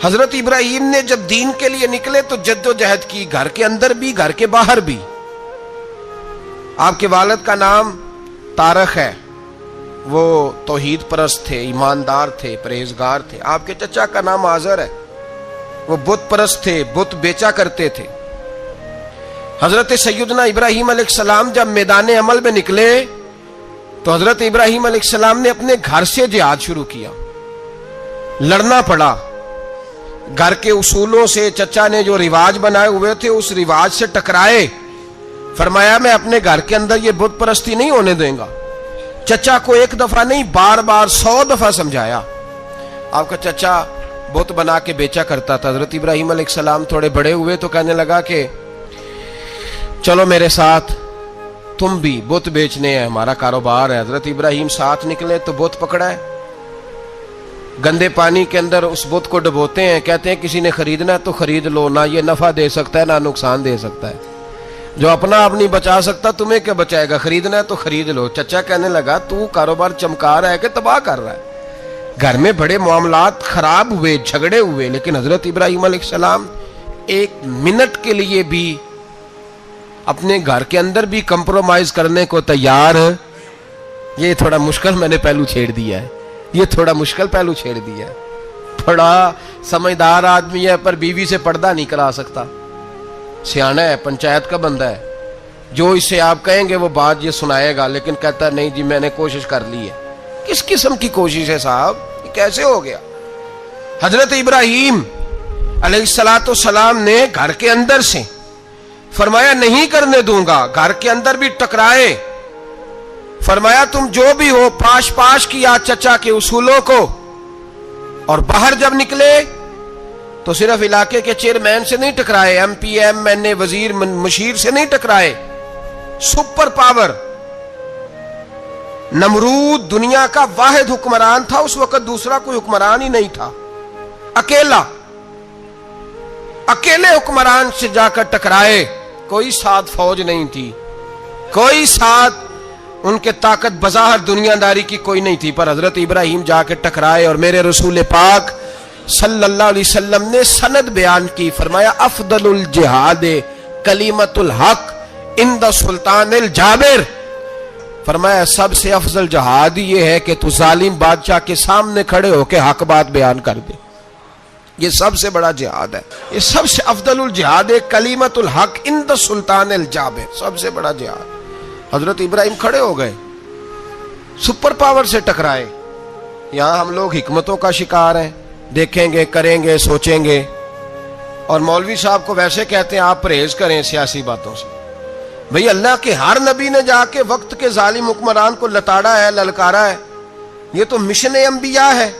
حضرت ابراہیم نے جب دین کے لیے نکلے تو جدوجہد کی، گھر کے اندر بھی گھر کے باہر بھی۔ آپ کے والد کا نام طارق ہے، وہ توحید پرست تھے، ایماندار تھے، پرہیزگار تھے۔ آپ کے چچا کا نام آزر ہے، وہ بت پرست تھے، بت بیچا کرتے تھے۔ حضرت سیدنا ابراہیم علیہ السلام جب میدان عمل میں نکلے تو حضرت ابراہیم علیہ السلام نے اپنے گھر سے جہاد شروع کیا، لڑنا پڑا۔ گھر کے اصولوں سے چچا نے جو رواج بنائے ہوئے تھے اس رواج سے ٹکرائے۔ فرمایا میں اپنے گھر کے اندر یہ بت پرستی نہیں ہونے دیں گا۔ چچا کو ایک دفعہ نہیں، بار بار 100 دفعہ سمجھایا۔ آپ کا چچا بت بنا کے بیچا کرتا تھا۔ حضرت ابراہیم علیہ السلام تھوڑے بڑے ہوئے تو کہنے لگا کہ چلو میرے ساتھ، تم بھی بت بیچنے ہیں، ہمارا کاروبار ہے۔ حضرت ابراہیم ساتھ نکلے تو بت پکڑا ہے، گندے پانی کے اندر اس بت کو ڈبوتے ہیں، کہتے ہیں کسی نے خریدنا ہے تو خرید لو، نہ یہ نفع دے سکتا ہے نہ نقصان دے سکتا ہے، جو اپنا آپ نہیں بچا سکتا تمہیں کیا بچائے گا، خریدنا ہے تو خرید لو۔ چچا کہنے لگا تو کاروبار چمکا رہا ہے کہ تباہ کر رہا ہے۔ گھر میں بڑے معاملات خراب ہوئے، جھگڑے ہوئے، لیکن حضرت ابراہیم علیہ السلام ایک منٹ کے لیے بھی اپنے گھر کے اندر بھی کمپرومائز کرنے کو تیار۔ یہ تھوڑا مشکل میں نے پہلو چھیڑ دیا ہے، یہ تھوڑا مشکل پہلو چھیڑ دیا ہے۔ بڑا سمجھدار آدمی ہے پر بیوی سے پردہ نہیں کرا سکتا، سیانا ہے، پنچایت کا بندہ ہے، جو اسے آپ کہیں گے وہ بات یہ سنائے گا، لیکن کہتا ہے نہیں جی میں نے کوشش کر لی ہے۔ کس قسم کی کوشش ہے صاحب، یہ کیسے ہو گیا؟ حضرت ابراہیم علیہ السلام نے گھر کے اندر سے فرمایا نہیں کرنے دوں گا، گھر کے اندر بھی ٹکرائے۔ فرمایا تم جو بھی ہو، پاش پاش کیا چچا کے اصولوں کو، اور باہر جب نکلے تو صرف علاقے کے چیئرمین سے نہیں ٹکرائے، ایم پی ایم این اے وزیر مشیر سے نہیں ٹکرائے، سپر پاور نمرود دنیا کا واحد حکمران تھا اس وقت، دوسرا کوئی حکمران ہی نہیں تھا، اکیلے حکمران سے جا کر ٹکرائے۔ کوئی ساتھ فوج نہیں تھی، کوئی ساتھ ان کے طاقت بظاہر دنیا داری کی کوئی نہیں تھی، پر حضرت ابراہیم جا کے ٹکرائے۔ اور میرے رسول پاک صلی اللہ علیہ وسلم نے سند بیان کی، فرمایا افضل الجہاد کلمۃ الحق عند سلطان الجابر۔ فرمایا سب سے افضل جہاد یہ ہے کہ تو ظالم بادشاہ کے سامنے کھڑے ہو کے حق بات بیان کر دے، یہ سب سے بڑا جہاد ہے، یہ سب سے افضل الجہاد کلمۃ الحق عند سلطان الجابر، سب سے بڑا جہاد۔ حضرت ابراہیم کھڑے ہو گئے، سپر پاور سے ٹکرائے۔ یہاں ہم لوگ حکمتوں کا شکار ہیں، دیکھیں گے، کریں گے، سوچیں گے، اور مولوی صاحب کو ویسے کہتے ہیں آپ پرہیز کریں سیاسی باتوں سے۔ بھئی اللہ کے ہر نبی نے جا کے وقت کے ظالم حکمران کو لتاڑا ہے، للکارا ہے، یہ تو مشن انبیاء ہے۔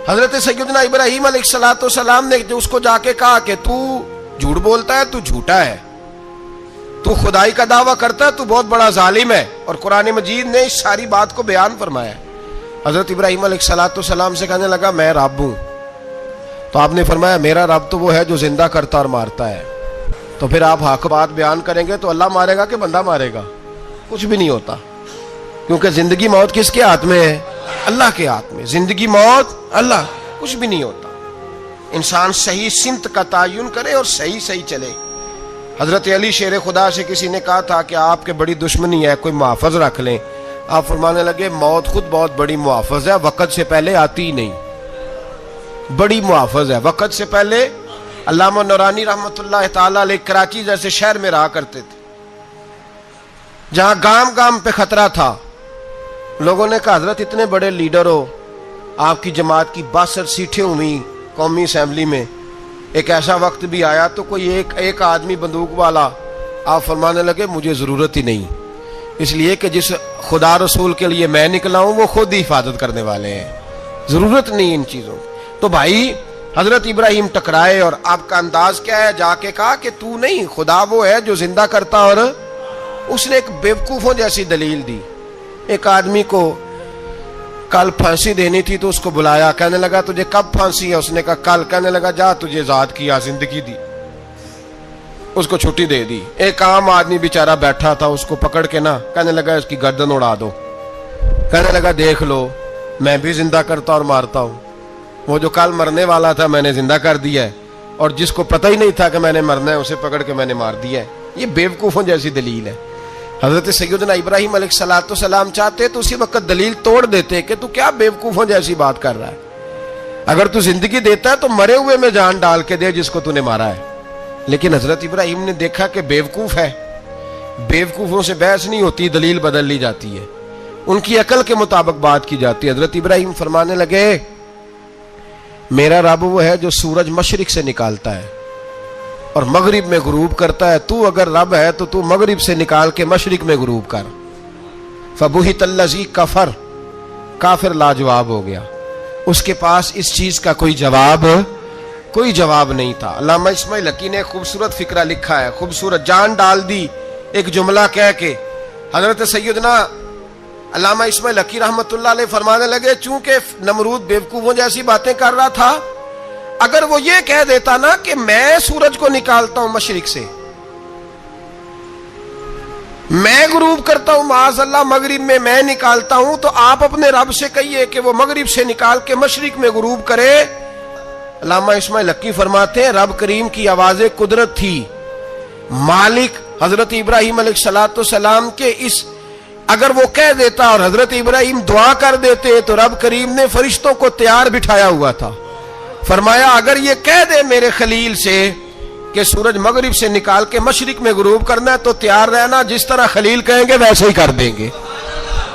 حضرت سیدنا ابراہیم علیہ السلام نے جو اس کو جا کے کہا کہ تو جھوٹ بولتا ہے، تو جھوٹا ہے، تو خدائی کا دعویٰ کرتا ہے، تو بہت بڑا ظالم ہے، اور قرآن مجید نے اس ساری بات کو بیان فرمایا۔ حضرت ابراہیم علیہ السلام سے کہنے لگا میں رب ہوں، تو آپ نے فرمایا میرا رب تو وہ ہے جو زندہ کرتا اور مارتا ہے۔ تو پھر آپ حق بات بیان کریں گے تو اللہ مارے گا کہ بندہ مارے گا؟ کچھ بھی نہیں ہوتا، کیونکہ زندگی موت کس کے ہاتھ میں ہے؟ اللہ کے ہاتھ میں۔ زندگی موت اللہ، کچھ بھی نہیں ہوتا۔ انسان صحیح سمت کا تعین کرے اور صحیح چلے۔ حضرت علی شیر خدا سے کسی نے کہا تھا کہ آپ کے بڑی دشمنی ہے، کوئی محافظ رکھ لیں۔ آپ فرمانے لگے موت خود بہت بڑی محافظ ہے، وقت سے پہلے آتی ہی نہیں، بڑی محافظ ہے، وقت سے پہلے۔ علامہ نورانی رحمت اللہ تعالیٰ علیہ کراچی جیسے شہر میں رہا کرتے تھے، جہاں گام گام پہ خطرہ تھا۔ لوگوں نے کہا حضرت اتنے بڑے لیڈر ہو، آپ کی جماعت کی 62 سیٹیں ہوئی قومی اسمبلی میں، ایک ایسا وقت بھی آیا تو کوئی ایک آدمی بندوق والا۔ آپ فرمانے لگے مجھے ضرورت ہی نہیں، اس لیے کہ جس خدا رسول کے لیے میں نکلا ہوں وہ خود ہی حفاظت کرنے والے ہیں، ضرورت نہیں ان چیزوں۔ تو بھائی حضرت ابراہیم ٹکرائے، اور آپ کا انداز کیا ہے؟ جا کے کہا کہ تو نہیں، خدا وہ ہے جو زندہ کرتا۔ اور اس نے ایک بیوقوفوں جیسی دلیل دی۔ ایک آدمی کو کل پھانسی دینی تھی تو اس کو بلایا، کہنے لگا تجھے کب پھانسی ہے؟ اس نے کہا کل۔ کہنے لگا جا تجھے آزاد کیا، زندگی دی، اس کو چھٹی دے دی۔ ایک عام آدمی بیچارہ بیٹھا تھا، اس کو پکڑ کے نا کہنے لگا اس کی گردن اڑا دو۔ کہنے لگا دیکھ لو میں بھی زندہ کرتا اور مارتا ہوں۔ وہ جو کل مرنے والا تھا میں نے زندہ کر دیا ہے، اور جس کو پتہ ہی نہیں تھا کہ میں نے مرنا ہے اسے پکڑ کے میں نے مار دیا ہے۔ یہ بیوقوفوں جیسی دلیل ہے۔ حضرت سیدنا ابراہیم علیہ السلام چاہتے تو اسی وقت دلیل توڑ دیتے کہ تو کیا بیوقوفوں جیسی بات کر رہا ہے، اگر تو زندگی دیتا ہے تو مرے ہوئے میں جان ڈال کے دے جس کو تو نے مارا ہے۔ لیکن حضرت ابراہیم نے دیکھا کہ بیوقوف ہے، بیوقوفوں سے بحث نہیں ہوتی، دلیل بدل لی جاتی ہے، ان کی عقل کے مطابق بات کی جاتی ہے۔ حضرت ابراہیم فرمانے لگے میرا رب وہ ہے جو سورج مشرق سے نکالتا ہے اور مغرب میں غروب کرتا ہے، تو اگر رب ہے تو تو مغرب سے نکال کے مشرق میں غروب کر۔ فبہت الذی کفر، کافر لاجواب ہو گیا، اس کے پاس اس چیز کا کوئی جواب نہیں تھا۔ علامہ اسماعیل حقی نے خوبصورت فقرہ لکھا ہے، خوبصورت، جان ڈال دی ایک جملہ کہہ کے۔ حضرت سیدنا علامہ اسماعیل حقی رحمت اللہ علیہ فرمانے لگے چونکہ نمرود بیوقوفوں جیسی باتیں کر رہا تھا، اگر وہ یہ کہہ دیتا نا کہ میں سورج کو نکالتا ہوں مشرق سے، میں غروب کرتا ہوں معاذ اللہ مغرب میں نکالتا ہوں، تو آپ اپنے رب سے کہیے کہ وہ مغرب سے نکال کے مشرق میں غروب کرے۔ علامہ اسماعیل حقی فرماتے ہیں رب کریم کی آواز قدرت تھی، مالک حضرت ابراہیم علیہ السلام کے اس، اگر وہ کہہ دیتا اور حضرت ابراہیم دعا کر دیتے تو رب کریم نے فرشتوں کو تیار بٹھایا ہوا تھا، فرمایا اگر یہ کہہ دے میرے خلیل سے کہ سورج مغرب سے نکال کے مشرق میں غروب کرنا ہے تو تیار رہنا، جس طرح خلیل کہیں گے ویسے ہی کر دیں گے۔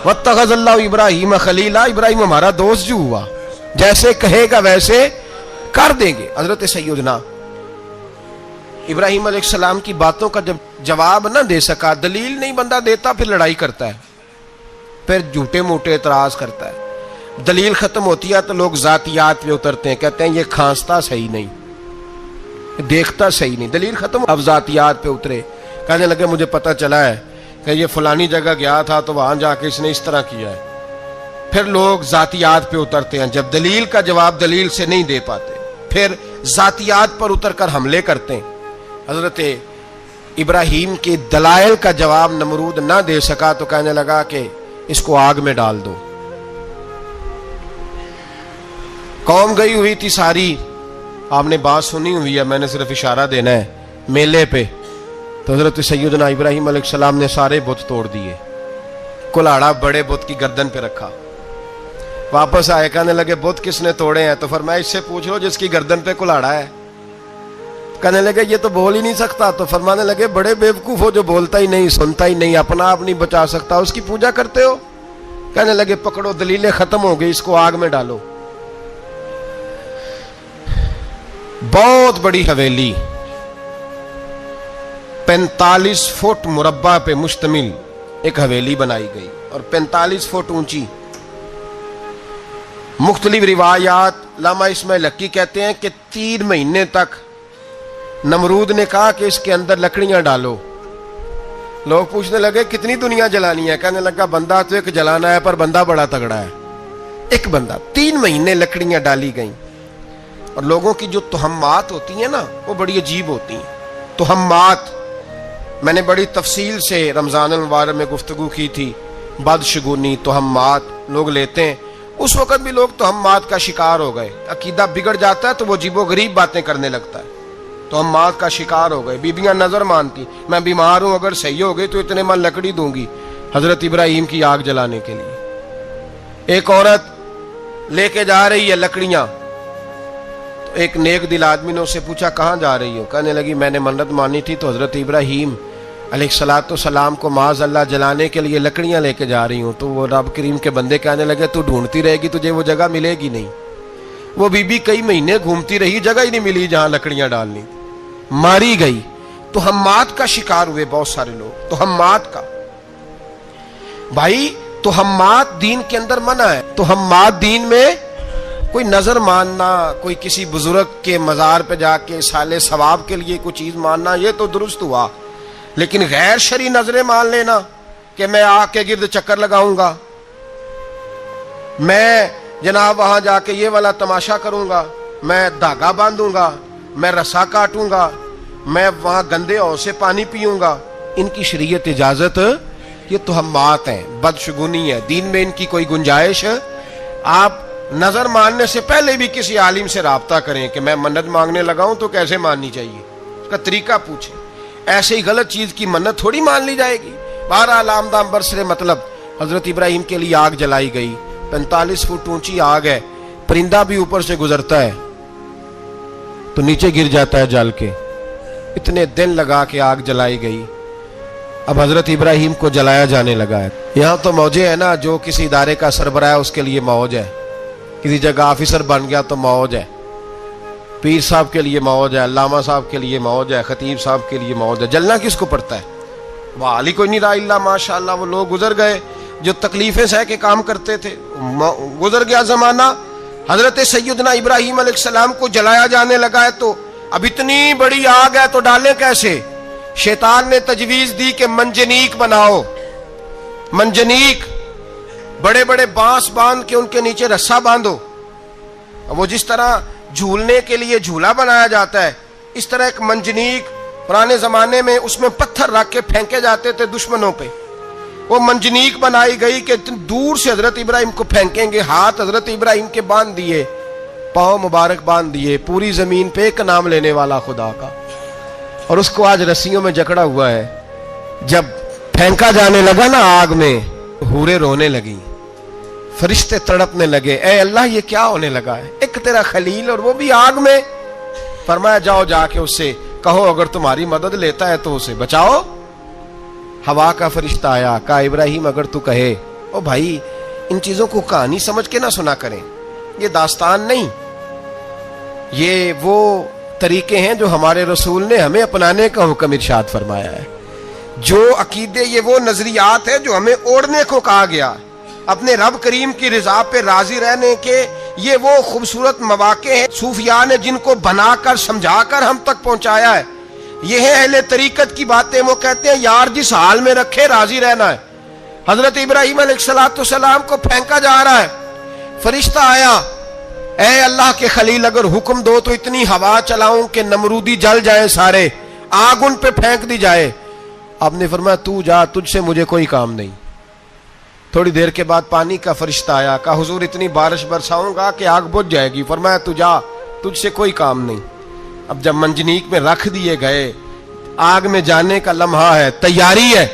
واتخذ اللہ ابراہیم خلیلا، ابراہیم ہمارا دوست جو ہوا، جیسے کہے گا ویسے کر دیں گے۔ حضرت سیدنا ابراہیم علیہ السلام کی باتوں کا جب جواب نہ دے سکا، دلیل نہیں بندہ دیتا، پھر لڑائی کرتا ہے، پھر جھوٹے موٹے اعتراض کرتا ہے۔ دلیل ختم ہوتی ہے تو لوگ ذاتیات پہ اترتے ہیں، کہتے ہیں یہ کھانستا صحیح نہیں، دیکھتا صحیح نہیں، دلیل ختم۔ اب ذاتیات پہ اترے، کہنے لگے مجھے پتہ چلا ہے کہ یہ فلانی جگہ گیا تھا تو وہاں جا کے اس نے اس طرح کیا ہے۔ پھر لوگ ذاتیات پہ اترتے ہیں، جب دلیل کا جواب دلیل سے نہیں دے پاتے پھر ذاتیات پر اتر کر حملے کرتے ہیں۔ حضرت ابراہیم کے دلائل کا جواب نمرود نہ دے سکا تو کہنے لگا کہ اس کو آگ میں ڈال دو۔ قوم گئی ہوئی تھی ساری، آپ نے بات سنی ہوئی ہے، میں نے صرف اشارہ دینا ہے، میلے پہ تو حضرت سیدنا ابراہیم علیہ السلام نے سارے بت توڑ دیے، کلاڑا بڑے بت کی گردن پہ رکھا، واپس آئے، کہنے لگے بت کس نے توڑے ہیں؟ تو فرمایا اس سے پوچھ لو جس کی گردن پہ کلاڑا ہے۔ کہنے لگے یہ تو بول ہی نہیں سکتا، تو فرمانے لگے بڑے بیوقوف ہو، جو بولتا ہی نہیں، سنتا ہی نہیں، اپنا آپ نہیں بچا سکتا، اس کی پوجا کرتے ہو؟ کہنے لگے پکڑو، دلیلیں ختم ہو گئی، اس کو آگ میں ڈالو۔ بہت بڑی حویلی 45 فٹ مربع پہ مشتمل ایک حویلی بنائی گئی اور 45 فٹ اونچی۔ مختلف روایات، علامہ اسماعیل حقی کہتے ہیں کہ 3 مہینے تک نمرود نے کہا کہ اس کے اندر لکڑیاں ڈالو۔ لوگ پوچھنے لگے کتنی دنیا جلانی ہے؟ کہنے لگا بندہ تو ایک جلانا ہے، پر بندہ بڑا تگڑا ہے، ایک بندہ۔ 3 مہینے لکڑیاں ڈالی گئیں، اور لوگوں کی جو تہمات ہوتی ہیں نا وہ بڑی عجیب ہوتی ہیں۔ تہمات میں نے بڑی تفصیل سے رمضان المبارک میں گفتگو کی تھی، بدشگونی، تہمات لوگ لیتے ہیں، اس وقت بھی لوگ تہمات کا شکار ہو گئے، عقیدہ بگڑ جاتا ہے تو وہ عجیب و غریب باتیں کرنے لگتا ہے، تہمات کا شکار ہو گئے۔ بیبیاں نظر مانتی، میں بیمار ہوں، اگر صحیح ہو گئی تو اتنے من لکڑی دوں گی حضرت ابراہیم کی آگ جلانے کے لیے۔ ایک عورت لے کے جا رہی ہے لکڑیاں، تو ایک نیک دل آدمی نے اس سے پوچھا کہاں جا رہی ہو؟ کہنے لگی میں نے منت مانی تھی تو حضرت ابراہیم علیہ السلام کو معاذ اللہ جلانے کے لیے لکڑیاں لے کے جا رہی ہوں۔ تو وہ رب کریم کے بندے کہنے لگے تو ڈھونڈتی رہے گی، تجھے وہ جگہ ملے گی نہیں۔ وہ بی بی کئی مہینے گھومتی رہی، جگہ ہی نہیں ملی جہاں لکڑیاں ڈالنی، ماری گئی۔ تہمات کا شکار ہوئے بہت سارے لوگ، تہمات کا۔ بھائی تہمات دین کے اندر منع ہے، تہمات دین میں کوئی نظر ماننا، کوئی کسی بزرگ کے مزار پہ جا کے سالے ثواب کے لیے کوئی چیز ماننا، یہ تو درست ہوا، لیکن غیر شرعی نظریں مان لینا کہ میں آگ کے گرد چکر لگاؤں گا، میں جناب وہاں جا کے یہ والا تماشا کروں گا، میں دھاگا باندھوں گا، میں رسا کاٹوں گا، میں وہاں گندے ہو سے پانی پیوں گا، ان کی شریعت اجازت، یہ تہمات ہیں، بدشگونی ہے، دین میں ان کی کوئی گنجائش۔ آپ نظر ماننے سے پہلے بھی کسی عالم سے رابطہ کریں کہ میں منت مانگنے لگا ہوں تو کیسے ماننی چاہیے، اس کا طریقہ پوچھیں. ایسے ہی غلط چیز کی منت تھوڑی مان لی جائے گی. بہرحال آمدام برسر مطلب حضرت ابراہیم کے لیے آگ جلائی گئی. 45 فٹ اونچی آگ ہے، پرندہ بھی اوپر سے گزرتا ہے تو نیچے گر جاتا ہے جل کے. اتنے دن لگا کے آگ جلائی گئی. اب حضرت ابراہیم کو جلایا جانے لگا ہے. یہاں تو موجیں ہے نا، جو کسی ادارے کا سربراہ ہے اس کے لیے موج ہے، کسی جگہ آفیسر بن گیا تو موج ہے، پیر صاحب کے لیے موج ہے، علامہ صاحب کے لیے موج ہے، خطیب صاحب کے لیے موج ہے. جلنا کس کو پڑتا ہے؟ وہ علی کوئی نہیں رہا اللہ ماشاءاللہ. وہ لوگ گزر گئے جو تکلیفیں سہ کے کام کرتے تھے، گزر گیا زمانہ. حضرت سیدنا ابراہیم علیہ السلام کو جلایا جانے لگا ہے تو اب اتنی بڑی آگ ہے تو ڈالیں کیسے؟ شیطان نے تجویز دی کہ منجنیق بناؤ. منجنیق بڑے بڑے بانس باندھ کے ان کے نیچے رسا باندھو. وہ جس طرح جھولنے کے لیے جھولا بنایا جاتا ہے، اس طرح ایک منجنیق پرانے زمانے میں اس میں پتھر رکھ کے پھینکے جاتے تھے دشمنوں پہ. وہ منجنیق بنائی گئی کہ دور سے حضرت ابراہیم کو پھینکیں گے. ہاتھ حضرت ابراہیم کے باندھ دیے، پاؤں مبارک باندھ دیے. پوری زمین پہ ایک نام لینے والا خدا کا. اور اس کو آج رسیوں میں جکڑا ہوا ہے. جب پھینکا جانے لگا نا آگ میں، حوریں رونے لگی، فرشتے تڑپنے لگے. اے اللہ یہ کیا ہونے لگا ہے؟ ایک تیرا خلیل اور وہ بھی آگ میں. فرمایا جاؤ جا کے اس سے کہو اگر تمہاری مدد لیتا ہے تو اسے بچاؤ. ہوا کا فرشتہ آیا، کہا ابراہیم اگر تو کہے. او بھائی ان چیزوں کو کہانی سمجھ کے نہ سنا کریں، یہ داستان نہیں، یہ وہ طریقے ہیں جو ہمارے رسول نے ہمیں اپنانے کا حکم ارشاد فرمایا ہے. جو عقیدے، یہ وہ نظریات ہے جو ہمیں اوڑھنے کو کہا گیا. اپنے رب کریم کی رضا پہ راضی رہنے کے یہ وہ خوبصورت مواقع ہیں صوفیاء نے جن کو بنا کر سمجھا کر ہم تک پہنچایا ہے. یہ ہے اہل طریقت کی باتیں. وہ کہتے ہیں یار جس حال میں رکھے راضی رہنا ہے. حضرت ابراہیم علیہ السلام کو پھینکا جا رہا ہے، فرشتہ آیا، اے اللہ کے خلیل اگر حکم دو تو اتنی ہوا چلاؤں کہ نمرودی جل جائیں سارے، آگ ان پہ پھینک دی جائے. آپ نے فرمایا تو جا، تجھ سے مجھے کوئی کام نہیں. تھوڑی دیر کے بعد پانی کا فرشتہ آیا، کہا حضور اتنی بارش برساؤں گا کہ آگ بجھ جائے گی. فرمایا تو جا، تجھ سے کوئی کام نہیں. اب جب منجنیق میں رکھ دیے گئے، آگ میں جانے کا لمحہ ہے، تیاری ہے،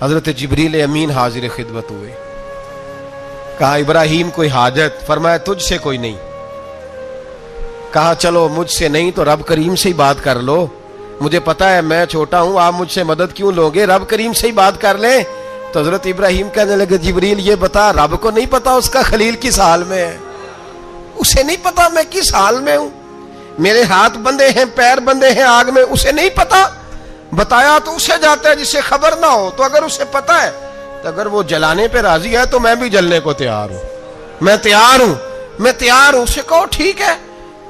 حضرت جبریل امین حاضر خدمت ہوئے. کہا ابراہیم کوئی حاجت؟ فرمایا تجھ سے کوئی نہیں. کہا چلو مجھ سے نہیں تو رب کریم سے ہی بات کر لو، مجھے پتا ہے میں چھوٹا ہوں، آپ مجھ سے مدد کیوں لوگے، رب کریم سے ہی بات کر لیں. تو حضرت ابراہیم کہنے لگے جبریل یہ بتا رب کو نہیں پتا اس کا خلیل کس حال میں ہے؟ اسے نہیں پتا میں کس حال میں ہوں؟ میرے ہاتھ بندے ہیں، پیر بندے ہیں آگ میں، اسے نہیں پتا؟ بتایا تو اسے جاتا ہے جس سے خبر نہ ہو. تو اگر اسے پتا ہے تو اگر وہ جلانے پہ راضی ہے تو میں بھی جلنے کو تیار ہوں. میں تیار ہوں. اسے کہو ٹھیک ہے.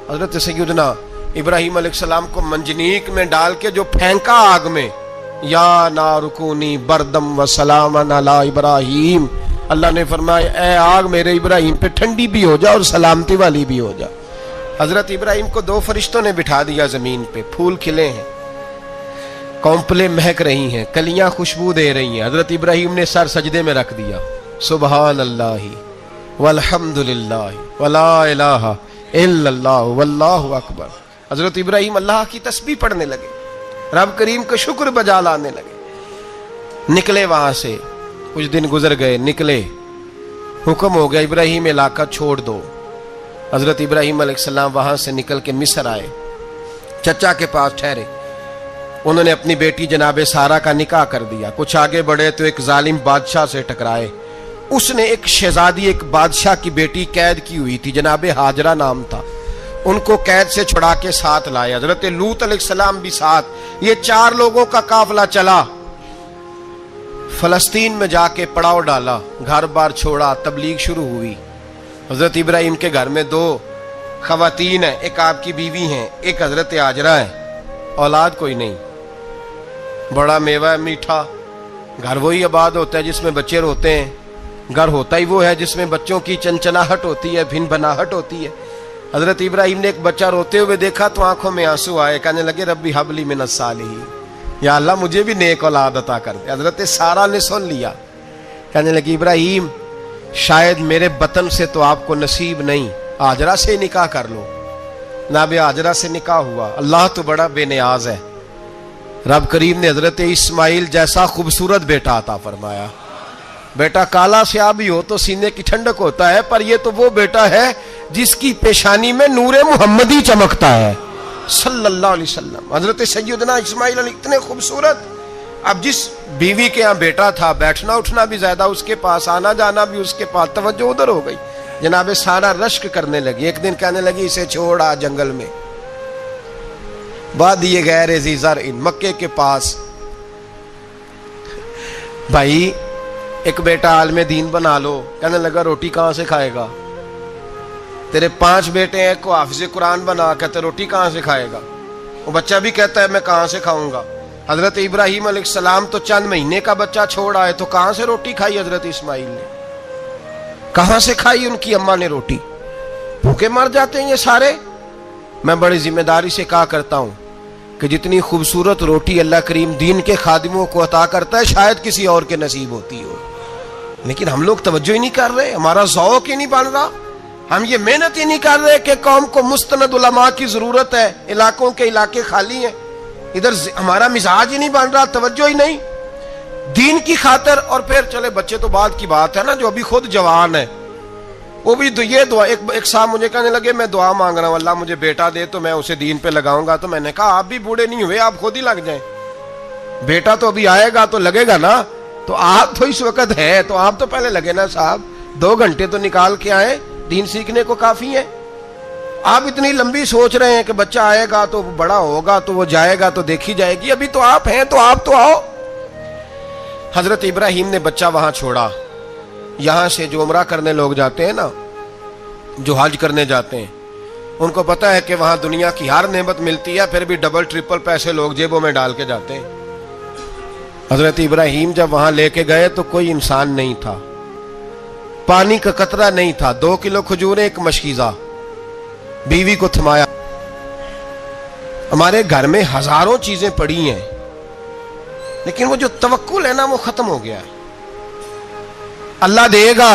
حضرت سیدنا ابراہیم علیہ السلام کو منجنیق میں ڈال کے جو پھینکا آگ میں، یا نار کونی بردم و سلاما علی ابراہیم، اللہ نے فرمایا اے آگ میرے ابراہیم پہ ٹھنڈی بھی ہو جا اور سلامتی والی بھی ہو جا. حضرت ابراہیم کو دو فرشتوں نے بٹھا دیا زمین پہ. پھول کھلے ہیں، کونپلیں مہک رہی ہیں، کلیاں خوشبو دے رہی ہیں. حضرت ابراہیم نے سر سجدے میں رکھ دیا، سبحان اللہ والحمد للہ ولا الہ الا اللہ واللہ اکبر. حضرت ابراہیم اللہ کی تسبیح پڑھنے لگے، رب کریم کا شکر بجا لانے لگے. نکلے وہاں سے، کچھ دن گزر گئے، نکلے، حکم ہو گیا ابراہیم علاقہ چھوڑ دو. حضرت ابراہیم علیہ السلام وہاں سے نکل کے مصر آئے، چچا کے پاس ٹھہرے. انہوں نے اپنی بیٹی جناب سارہ کا نکاح کر دیا. کچھ آگے بڑھے تو ایک ظالم بادشاہ سے ٹکرائے. اس نے ایک شہزادی، ایک بادشاہ کی بیٹی قید کی ہوئی تھی، جناب ہاجرہ نام تھا. ان کو قید سے چھڑا کے ساتھ لائے. حضرت لوط علیہ السلام بھی ساتھ. یہ 4 لوگوں کا قافلہ چلا، فلسطین میں جا کے پڑاؤ ڈالا، گھر بار چھوڑا، تبلیغ شروع ہوئی. حضرت ابراہیم کے گھر میں 2 خواتین ہیں، ایک آپ کی بیوی ہیں، ایک حضرت ہاجرہ ہے. اولاد کوئی نہیں. بڑا میوہ ہے میٹھا. گھر وہی آباد ہوتا ہے جس میں بچے روتے ہیں، گھر ہوتا ہی وہ ہے جس میں بچوں کی چنچناہٹ ہوتی ہے، بھن بھناہٹ ہوتی ہے. حضرت ابراہیم نے ایک بچہ روتے ہوئے دیکھا تو آنکھوں میں آنسو آئے. کہنے لگے ربی حب لی من الصالحین، یا اللہ مجھے بھی نیک اولاد عطا کر دے. حضرت سارہ نے سن لیا، کہنے لگی ابراہیم شاید میرے بطن سے تو آپ کو نصیب نہیں، ہاجرہ سے نکاح کر لو۔ جناب ہاجرہ سے نکاح ہوا۔ اللہ تو بڑا بے نیاز ہے، رب کریم نے حضرت اسماعیل جیسا خوبصورت بیٹا عطا فرمایا۔ بیٹا کالا سیاہ بھی ہو تو سینے کی ٹھنڈک ہوتا ہے، پر یہ تو وہ بیٹا ہے جس کی پیشانی میں نور محمدی چمکتا ہے صلی اللہ علیہ وسلم۔ حضرت سیدنا اسماعیل علیہ اتنے خوبصورت، اب جس بیوی کے ہاں بیٹا تھا، بیٹھنا اٹھنا بھی زیادہ اس کے پاس، آنا جانا بھی اس کے پاس، توجہ ادھر ہو گئی۔ جناب سارا رشک کرنے لگی، ایک دن کہنے لگی اسے چھوڑ آ جنگل میں، وادی غیر ذی زرع، مکے کے پاس۔ بھائی ایک بیٹا عالم دین بنا لو، کہنے لگا روٹی کہاں سے کھائے گا؟ تیرے 5 بیٹے ہیں، کو حافظ قرآن بنا، کہتے روٹی کہاں سے کھائے گا؟ وہ بچہ بھی کہتا ہے میں کہاں سے کھاؤں گا؟ حضرت ابراہیم علیہ السلام تو چند مہینے کا بچہ چھوڑ آئے، تو کہاں سے روٹی کھائی حضرت اسماعیل نے؟ کہاں سے کھائی ان کی اماں نے روٹی؟ بھوکے مر جاتے ہیں یہ سارے۔ میں بڑی ذمہ داری سے کہا کرتا ہوں کہ جتنی خوبصورت روٹی اللہ کریم دین کے خادموں کو عطا کرتا ہے شاید کسی اور کے نصیب ہوتی ہو، لیکن ہم لوگ توجہ ہی نہیں کر رہے، ہمارا ذوق ہی نہیں بن رہا، ہم یہ محنت ہی نہیں کر رہے کہ قوم کو مستند علماء کی ضرورت ہے، علاقوں کے علاقے خالی ہیں، ادھر ہمارا مزاج ہی نہیں بن رہا، توجہ ہی نہیں دین کی خاطر۔ اور پھر چلے بچے تو بعد کی بات ہے نا، جو ابھی خود جوان ہے وہ بھی یہ دعا، ایک صاحب مجھے کہنے لگے میں دعا مانگ رہا ہوں اللہ مجھے بیٹا دے تو میں اسے دین پہ لگاؤں گا، تو میں نے کہا آپ بھی بوڑھے نہیں ہوئے، آپ خود ہی لگ جائیں، بیٹا تو ابھی آئے گا تو لگے گا نا، تو آپ تو اس وقت ہے تو آپ تو پہلے لگے نا صاحب، 2 گھنٹے تو نکال کے آئے، دین سیکھنے کو کافی ہے۔ آپ اتنی لمبی سوچ رہے ہیں کہ بچہ آئے گا تو بڑا ہوگا تو وہ جائے گا تو دیکھی جائے گی، ابھی تو آپ ہیں تو آپ تو آؤ۔ حضرت ابراہیم نے بچہ وہاں چھوڑا۔ یہاں سے جو عمرہ کرنے لوگ جاتے ہیں نا، جو حج کرنے جاتے ہیں، ان کو پتا ہے کہ وہاں دنیا کی ہر نعمت ملتی ہے، پھر بھی ڈبل ٹرپل پیسے لوگ جیبوں میں ڈال کے جاتے ہیں۔ حضرت ابراہیم جب وہاں لے کے گئے تو کوئی انسان نہیں تھا، پانی کا قطرہ نہیں تھا، 2 کلو کھجوریں، 1 مشکیزہ، بیوی کو تھمایا۔ ہمارے گھر میں ہزاروں چیزیں پڑی ہیں، لیکن وہ جو توکل ہے نا وہ ختم ہو گیا ہے۔ اللہ دے گا،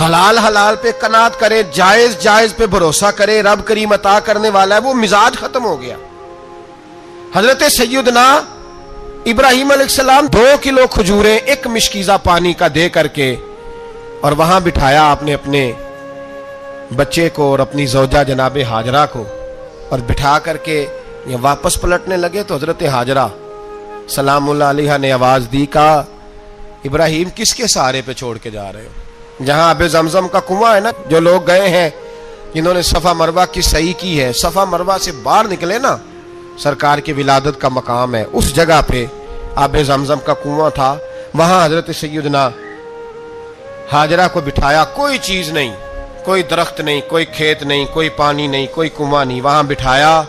حلال حلال پہ قناعت کرے، جائز جائز پہ بھروسہ کرے، رب کریم عطا کرنے والا ہے، وہ مزاج ختم ہو گیا۔ حضرت سیدنا ابراہیم علیہ السلام 2 کلو کھجوریں، 1 مشکیزہ پانی کا دے کر کے، اور وہاں بٹھایا آپ نے اپنے بچے کو اور اپنی زوجہ جناب ہاجرہ کو، اور بٹھا کر کے یہ واپس پلٹنے لگے تو حضرت ہاجرہ سلام اللہ علیہ نے آواز دی، کہا ابراہیم کس کے سہارے پہ چھوڑ کے جا رہے ہو؟ جہاں آب زمزم کا کنواں ہے نا، جو لوگ گئے ہیں جنہوں نے صفا مروہ کی صحیح کی ہے، صفا مروہ سے باہر نکلے نا، سرکار کی ولادت کا مقام ہے، اس جگہ پہ آب زمزم کا کنواں تھا، وہاں حضرت سیدنا ہاجرہ کو بٹھایا، کوئی چیز نہیں، کوئی درخت نہیں، کوئی کھیت نہیں، کوئی پانی نہیں، کوئی کنواں نہیں، وہاں بٹھایا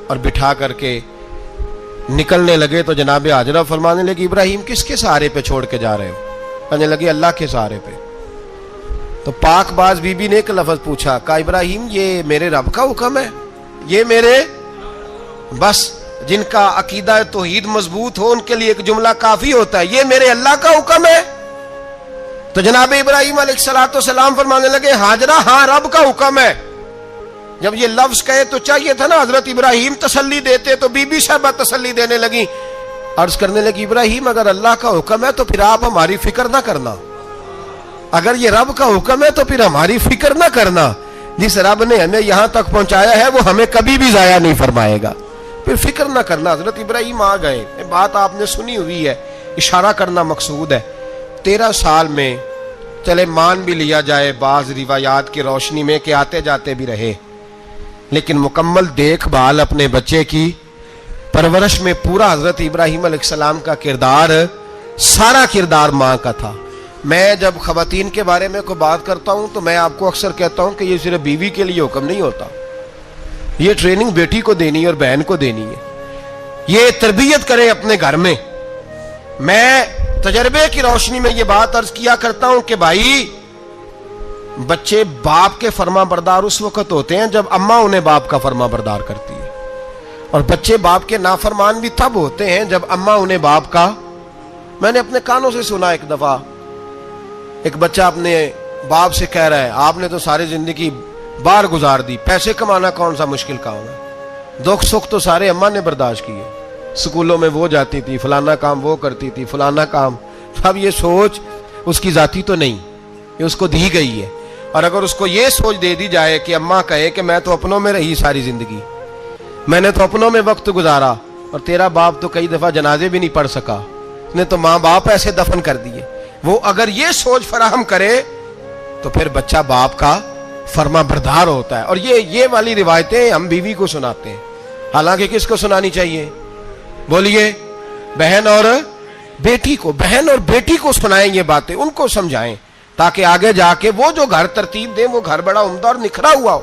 اور بٹھا کر کے نکلنے لگے تو جناب ہاجرہ فرمانے لگی ابراہیم کس کے سہارے پہ چھوڑ کے جا رہے ہو؟ کہنے لگی اللہ کے سہارے پہ۔ تو پاک باز بی بی نے ایک لفظ پوچھا، کہا ابراہیم یہ میرے رب کا حکم ہے، یہ میرے، بس جن کا عقیدہ توحید مضبوط ہو ان کے لیے ایک جملہ کافی ہوتا ہے، یہ میرے اللہ کا حکم ہے۔ تو جناب ابراہیم علیہ السلام فرمانے لگے ہاجرہ ہاں رب کا حکم ہے۔ جب یہ لفظ کہے تو چاہیے تھا نا حضرت ابراہیم تسلی دیتے، تو بی بی صاحبہ تسلی دینے لگی، عرض کرنے لگی ابراہیم اگر اللہ کا حکم ہے تو پھر آپ ہماری فکر نہ کرنا، اگر یہ رب کا حکم ہے تو پھر ہماری فکر نہ کرنا، جس رب نے ہمیں یہاں تک پہنچایا ہے وہ ہمیں کبھی بھی ضائع نہیں فرمائے گا، پھر فکر نہ کرنا۔ حضرت ابراہیم آ گئے، بات آپ نے سنی ہوئی ہے، اشارہ کرنا مقصود ہے۔ 13 سال میں چلے مان بھی لیا جائے بعض روایات کی روشنی میں کہ آتے جاتے بھی رہے، لیکن مکمل دیکھ بھال اپنے بچے کی پرورش میں پورا حضرت ابراہیم علیہ السلام کا کردار، سارا کردار ماں کا تھا۔ میں جب خواتین کے بارے میں کوئی بات کرتا ہوں تو میں آپ کو اکثر کہتا ہوں کہ یہ صرف بیوی کے لیے حکم نہیں ہوتا، یہ ٹریننگ بیٹی کو دینی اور بہن کو دینی ہے، یہ تربیت کرے اپنے گھر میں۔ میں تجربے کی روشنی میں یہ بات عرض کیا کرتا ہوں کہ بھائی بچے باپ کے فرما بردار اس وقت ہوتے ہیں جب اماں انہیں باپ کا فرما بردار کرتی ہے، اور بچے باپ کے نافرمان بھی تب ہوتے ہیں جب اماں انہیں باپ کا، میں نے اپنے کانوں سے سنا ایک دفعہ ایک بچہ اپنے باپ سے کہہ رہا ہے آپ نے تو ساری زندگی باہر گزار دی، پیسے کمانا کون سا مشکل کام ہے، دکھ سکھ تو سارے اماں نے برداشت کیے، سکولوں میں وہ جاتی تھی، فلانا کام وہ کرتی تھی، فلانا کام۔ اب یہ سوچ اس کی ذاتی تو نہیں، یہ اس کو دی گئی ہے۔ اور اگر اس کو یہ سوچ دے دی جائے کہ اماں کہے کہ میں تو اپنوں میں رہی ساری زندگی، میں نے تو اپنوں میں وقت گزارا، اور تیرا باپ تو کئی دفعہ جنازے بھی نہیں پڑھ سکا، اس نے تو ماں باپ ایسے دفن کر دیے، وہ اگر یہ سوچ فراہم کرے تو پھر بچہ باپ کا فرما بردار ہوتا ہے۔ اور یہ والی روایتیں ہم بیوی کو سناتے ہیں، حالانکہ کس کو سنانی چاہیے؟ بولیے، بہن اور بیٹی کو، بہن اور بیٹی کو سنائیں یہ باتیں، ان کو سمجھائیں، تاکہ آگے جا کے وہ جو گھر ترتیب دیں وہ گھر بڑا عمدہ اور نکھرا ہوا ہو۔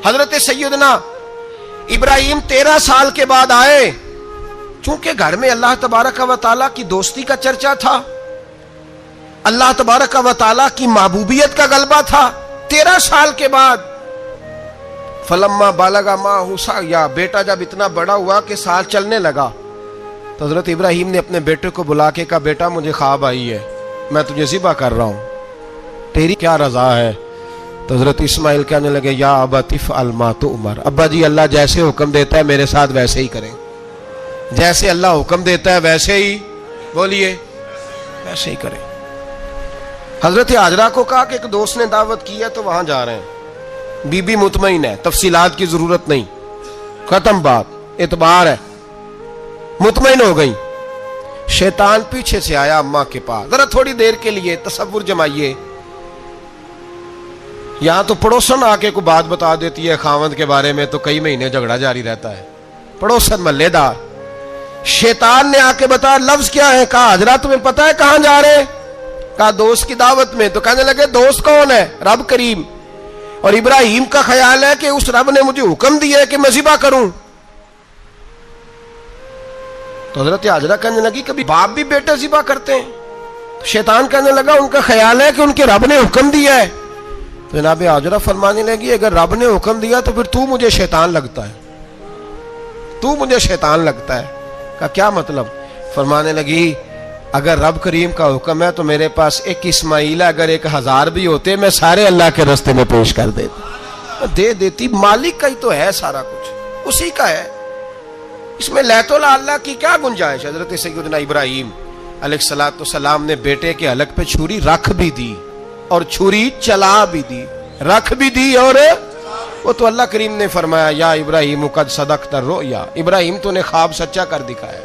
حضرت سیدنا ابراہیم 13 سال کے بعد آئے، چونکہ گھر میں اللہ تبارک و تعالیٰ کی دوستی کا چرچا تھا، اللہ تبارک و تعالیٰ کی محبوبیت کا غلبہ تھا۔ 13 سال کے بعد فلما بالغ معہ سعیا، بیٹا جب اتنا بڑا ہوا کہ سال چلنے لگا، تو حضرت ابراہیم نے اپنے بیٹے کو بلا کے کہا بیٹا مجھے خواب آئی ہے، میں تجھے ذبح کر رہا ہوں، تیری کیا رضا ہے؟ تو حضرت اسماعیل کہنے لگے یا ابت افعل ما تؤمر، ابا جی اللہ جیسے حکم دیتا ہے میرے ساتھ ویسے ہی کریں، جیسے اللہ حکم دیتا ہے ویسے ہی، بولیے، ویسے ہی کریں۔ حضرت حاجرہ کو کہا کہ ایک دوست نے دعوت کی ہے تو وہاں جا رہے ہیں، بی بی مطمئن ہے، تفصیلات کی ضرورت نہیں، ختم بات، اعتبار ہے، مطمئن ہو گئی۔ شیطان پیچھے سے آیا اماں کے پاس، ذرا تھوڑی دیر کے لیے تصور جمائیے، یہاں تو پڑوسن آ کے کوئی بات بتا دیتی ہے خاوند کے بارے میں تو کئی مہینے جھگڑا جاری رہتا ہے، پڑوسن محلے دار۔ شیطان نے آ کے بتایا لفظ کیا ہے؟ کہا حاجرہ تمہیں پتا ہے کہاں جا رہے ہیں؟ کہا دوست کی دعوت میں۔ تو کہنے لگے دوست کون ہے؟ رب کریم، اور ابراہیم کا خیال ہے کہ اس رب نے مجھے حکم دیا ہے کہ میں ذبح کروں۔ تو حضرت حاجرہ کہنے لگی کبھی باپ بھی بیٹے ذبح کرتے ہیں؟ تو شیطان کہنے لگا ان کا خیال ہے کہ ان کے رب نے حکم دیا ہے۔ تو جناب حاجرہ فرمانے لگی اگر رب نے حکم دیا تو پھر تو مجھے شیطان لگتا ہے، تو مجھے شیطان لگتا ہے۔ کا کیا مطلب؟ فرمانے لگی اگر رب کریم کا حکم ہے تو میرے پاس ایک اسماعیل ہے، اگر 1000 بھی ہوتے میں سارے اللہ کے راستے میں پیش کر دیتا، دے دیتی، مالک کا ہی تو ہے سارا کچھ، اسی کا ہے، اس میں لیت اللہ کی کیا گنجائش؟ حضرت سیدنا ابراہیم علیہ السلام نے بیٹے کے حلق پہ چھری رکھ بھی دی اور چھری چلا بھی دی، رکھ بھی دی، اور وہ تو اللہ کریم نے فرمایا یا ابراہیم قد صدقت الرؤیا، ابراہیم تو نے خواب سچا کر دکھایا،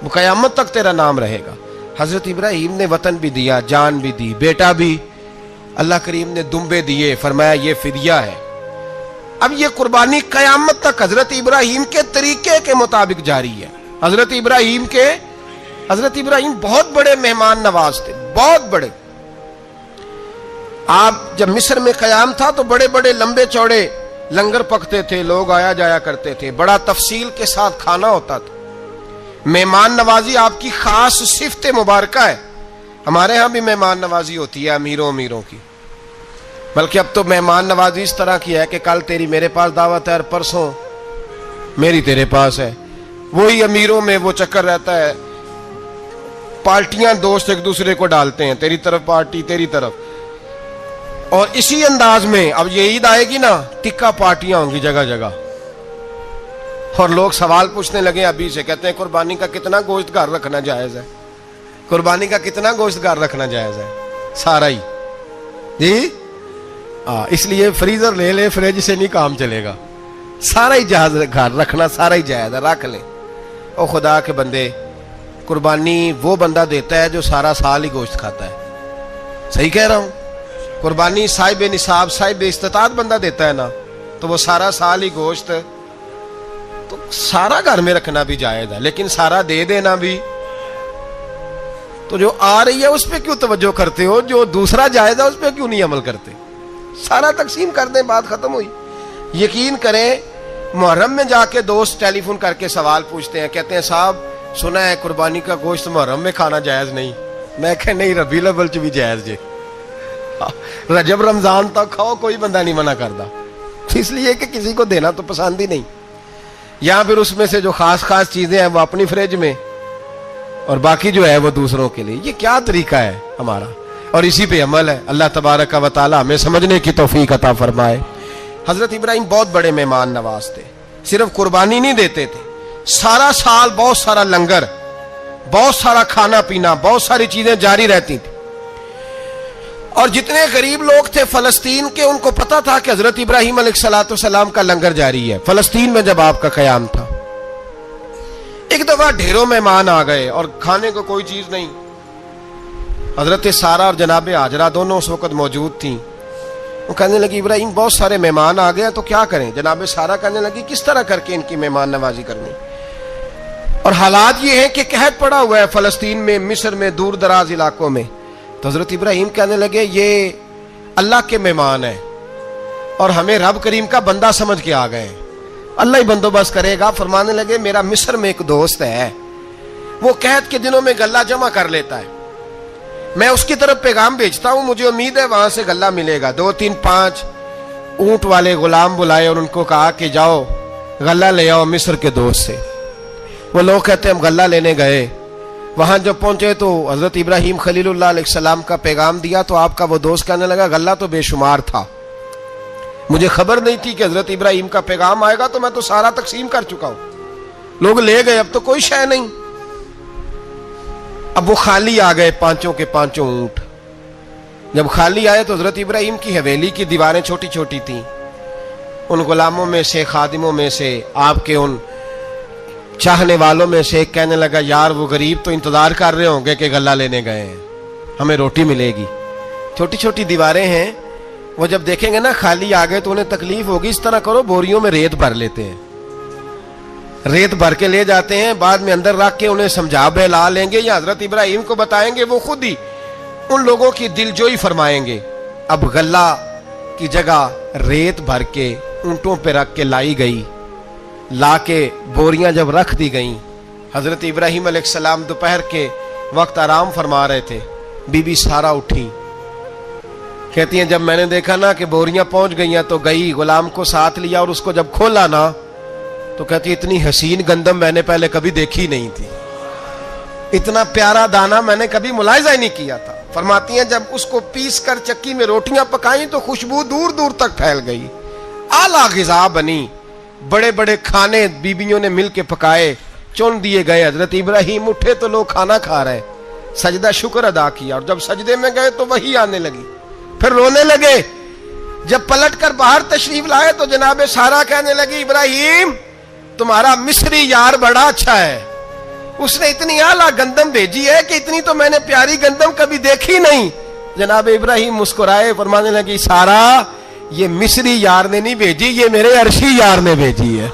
وہ قیامت تک تیرا نام رہے گا۔ حضرت ابراہیم نے وطن بھی دیا، جان بھی دی، بیٹا بھی، اللہ کریم نے دمبے دیے، فرمایا یہ فدیہ ہے۔ اب یہ قربانی قیامت تک حضرت ابراہیم کے طریقے کے مطابق جاری ہے۔ حضرت ابراہیم بہت بڑے مہمان نواز تھے، بہت بڑے۔ آپ جب مصر میں قیام تھا تو بڑے بڑے لمبے چوڑے لنگر پکتے تھے، لوگ آیا جایا کرتے تھے، بڑا تفصیل کے ساتھ کھانا ہوتا تھا۔ مہمان نوازی آپ کی خاص صفت مبارکہ ہے، ہمارے ہاں بھی مہمان نوازی ہوتی ہے امیروں کی، بلکہ اب تو مہمان نوازی اس طرح کی ہے کہ کل تیری میرے پاس دعوت ہے اور پرسوں میری تیرے پاس ہے، وہی امیروں میں وہ چکر رہتا ہے، پارٹیاں دوست ایک دوسرے کو ڈالتے ہیں، تیری طرف پارٹی تیری طرف، اور اسی انداز میں اب یہ عید آئے گی نا، ٹکا پارٹیاں ہوں گی جگہ جگہ، اور لوگ سوال پوچھنے لگے ابھی سے، کہتے ہیں قربانی کا کتنا گوشت گھر رکھنا جائز ہے؟ قربانی کا کتنا گوشت گھر رکھنا جائز ہے؟ سارا ہی جی، اس لیے فریزر لے لے، فریج سے نہیں کام چلے گا، سارا ہی جہاز گھر رکھنا سارا ہی جائز ہے، رکھ لیں۔ او خدا کے بندے، قربانی وہ بندہ دیتا ہے جو سارا سال ہی گوشت کھاتا ہے، صحیح کہہ رہا ہوں؟ قربانی صاحب نصاب صاحب استطاعت بندہ دیتا ہے نا، تو وہ سارا سال ہی گوشت، تو سارا گھر میں رکھنا بھی جائز ہے، لیکن سارا دے دینا بھی، تو جو آ رہی ہے اس پہ کیوں توجہ کرتے ہو؟ جو دوسرا جائز ہے اس پہ کیوں نہیں عمل کرتے؟ سارا تقسیم کر دیں، بات ختم ہوئی۔ یقین کریں محرم میں جا کے دوست ٹیلی فون کر کے سوال پوچھتے ہیں، کہتے ہیں صاحب سنا ہے قربانی کا گوشت محرم میں کھانا جائز نہیں، میں کہ نہیں ربیع الاول چ بھی جائز جے، رجب رمضان تک کھاؤ، کوئی بندہ نہیں منع کرتا، اس لیے کہ کسی کو دینا تو پسند ہی نہیں، یا پھر اس میں سے جو خاص چیزیں ہیں وہ اپنی فریج میں اور باقی جو ہے وہ دوسروں کے لیے۔ یہ کیا طریقہ ہے ہمارا؟ اور اسی پہ عمل ہے. اللہ تبارک و تعالی ہمیں سمجھنے کی توفیق عطا فرمائے. حضرت ابراہیم بہت بڑے مہمان نواز تھے. صرف قربانی نہیں دیتے تھے, سارا سال بہت سارا لنگر, بہت سارا کھانا پینا, بہت ساری چیزیں جاری رہتی تھی. اور جتنے غریب لوگ تھے فلسطین کے, ان کو پتا تھا کہ حضرت ابراہیم علیہ السلام کا لنگر جاری ہے. فلسطین میں جب آپ کا قیام تھا, ایک دفعہ ڈھیروں مہمان آ گئے اور کھانے کو کوئی چیز نہیں. حضرت سارہ اور جناب ہاجرہ دونوں اس وقت موجود تھیں. وہ کہنے لگی ابراہیم بہت سارے مہمان آ گئے تو کیا کریں. جناب سارہ کہنے لگی کس طرح کر کے ان کی مہمان نوازی کرنی. اور حالات یہ ہیں کہ قحط پڑا ہوا ہے فلسطین میں, مصر میں, دور دراز علاقوں میں. تو حضرت ابراہیم کہنے لگے یہ اللہ کے مہمان ہیں اور ہمیں رب کریم کا بندہ سمجھ کے آ گئے, اللہ ہی بندوبست کرے گا. فرمانے لگے میرا مصر میں ایک دوست ہے, وہ قحط کے دنوں میں غلہ جمع کر لیتا ہے, میں اس کی طرف پیغام بھیجتا ہوں, مجھے امید ہے وہاں سے غلہ ملے گا. 2 3 5 اونٹ والے غلام بلائے اور ان کو کہا کہ جاؤ غلہ لے آؤ مصر کے دوست سے. وہ لوگ کہتے ہیں ہم غلہ لینے گئے, وہاں جب پہنچے تو حضرت ابراہیم خلیل اللہ علیہ السلام کا پیغام دیا تو آپ کا وہ دوست کہنے لگا غلہ تو بے شمار تھا, مجھے خبر نہیں تھی کہ حضرت ابراہیم کا پیغام آئے گا, تو میں تو سارا تقسیم کر چکا ہوں. لوگ لے گئے, اب تو کوئی شے نہیں. اب وہ خالی آ گئے 5 کے 5 اونٹ. جب خالی آئے تو حضرت ابراہیم کی حویلی کی دیواریں چھوٹی چھوٹی تھیں. ان غلاموں میں سے, خادموں میں سے, آپ کے ان چاہنے والوں میں سے ایک کہنے لگا یار وہ غریب تو انتظار کر رہے ہوں گے کہ غلہ لینے گئے ہیں, ہمیں روٹی ملے گی. چھوٹی چھوٹی دیواریں ہیں, وہ جب دیکھیں گے نا خالی آ گئے تو انہیں تکلیف ہوگی. اس طرح کرو بوریوں میں ریت بھر لیتے ہیں, ریت بھر کے لے جاتے ہیں, بعد میں اندر رکھ کے انہیں سمجھا بہلا لیں گے یا حضرت ابراہیم کو بتائیں گے, وہ خود ہی ان لوگوں کی دل جوئی فرمائیں گے. اب غلہ کی جگہ ریت بھر کے اونٹوں پہ رکھ کے لائی گئی. لا کے بوریاں جب رکھ دی گئیں, حضرت ابراہیم علیہ السلام دوپہر کے وقت آرام فرما رہے تھے. بی بی سارہ اٹھی, کہتی ہیں جب میں نے دیکھا نا کہ بوریاں پہنچ گئی ہیں تو گئی, غلام کو ساتھ لیا اور اس کو جب کھولا نا تو کہتی اتنی حسین گندم میں نے پہلے کبھی دیکھی نہیں تھی, اتنا پیارا دانا میں نے کبھی ملاحظہ ہی نہیں کیا تھا. فرماتی ہیں جب اس کو پیس کر چکی میں روٹیاں پکائیں تو خوشبو دور دور تک پھیل گئی, اعلیٰ غذا بنی. بڑے بڑے کھانے بیبیوں نے مل کے پکائے, چن دیے گئے. حضرت ابراہیم اٹھے تو لوگ کھانا کھا رہے, سجدہ شکر ادا کیا, اور جب سجدے میں گئے تو وحی آنے لگی, پھر رونے لگے. جب پلٹ کر باہر تشریف لائے تو جناب سارہ کہنے لگی ابراہیم تمہارا مصری یار بڑا اچھا ہے, اس نے اتنی اعلیٰ گندم بھیجی ہے کہ اتنی تو میں نے پیاری گندم کبھی دیکھی نہیں. جناب ابراہیم مسکرائے, فرمانے لگی سارہ یہ مصری یار نے نہیں بھیجی, یہ میرے عرشی یار نے بھیجی ہے.